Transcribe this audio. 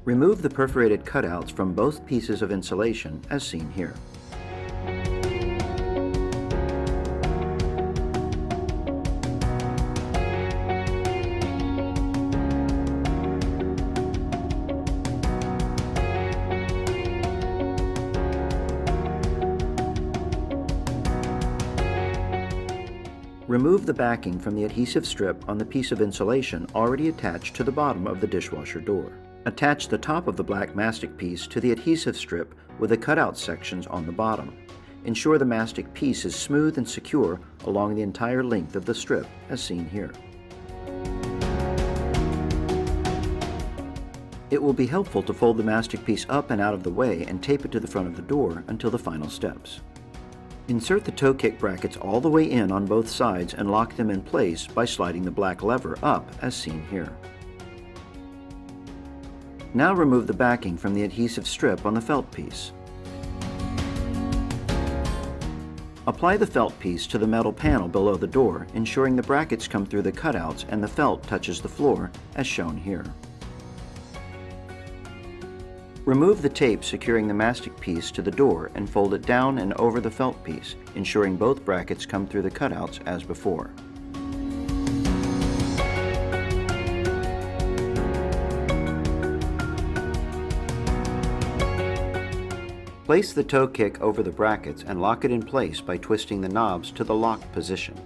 Remove the perforated cutouts from both pieces of insulation as seen here. Remove the backing from the adhesive strip on the piece of insulation already attached to the bottom of the dishwasher door. Attach the top of the black mastic piece to the adhesive strip with the cutout sections on the bottom. Ensure the mastic piece is smooth and secure along the entire length of the strip, as seen here. It will be helpful to fold the mastic piece up and out of the way and tape it to the front of the door until the final steps. Insert the toe kick brackets all the way in on both sides and lock them in place by sliding the black lever up as seen here. Now remove the backing from the adhesive strip on the felt piece. Apply the felt piece to the metal panel below the door, ensuring the brackets come through the cutouts and the felt touches the floor as shown here. Remove the tape securing the mastic piece to the door and fold it down and over the felt piece, ensuring both brackets come through the cutouts as before. Place the toe kick over the brackets and lock it in place by twisting the knobs to the locked position.